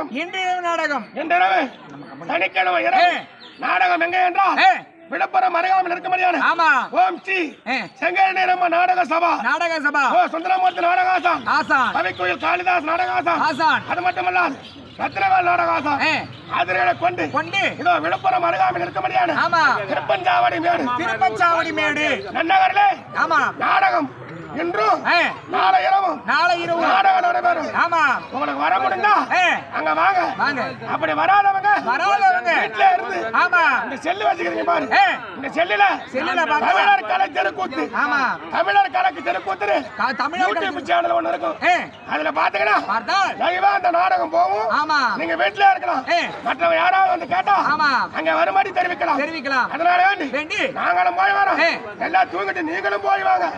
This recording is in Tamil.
நாடகம் இன்றிரவு நாடகம் இன்றிரவு சனிக்கிழமை இரவு நாடகம் எங்க என்றால் விழுப்புரம் அருகாமையில் இருக்கும்படியான ஓம் ஸ்ரீ செங்கநேரம்ம நாடக சபா சுந்தரமூர்த்தி நாடகாசான் கவிக்கோயில் காளிதாஸ் நாடகாசான் அது மட்டுமல்லாது ரத்னவேல் நாடகாசான் ஆதரவை கொண்டு இதோ விழுப்புரம் அருகாமையில் இருக்கும்படியான திருப்பஞ்சாவடி மேடு நன்னகரிலே நாடகம் இன்றும் நாளை இரவு நாடகம் நடைபெறும். உங்களுக்கு வர முடிந்தா அங்க வாங்க. அப்படி வராதவங்க வீட்டுல இருந்து இந்த செல்லு வச்சுக்கிறீங்க பாரு. இந்த செல்லுல தமிழர் கலை தெருக்கூத்து தமிழர் கலைக்கு தெருக்கூத்து யூடியூப் சேனல் ஒண்ணு இருக்கும். அதுல பாத்தீங்கன்னா லைவா அந்த நாடகம் போகும். நீங்க வீட்டுல இருக்கலாம். மற்றவங்க யாராவது வந்து கேட்டா அங்க வருமாடி தெரிவிக்கலாம். அதனால வேண்டி நாங்களும் போய் வரோம். எல்லாம் தூங்கிட்டு நீங்களும் போய் வாங்க.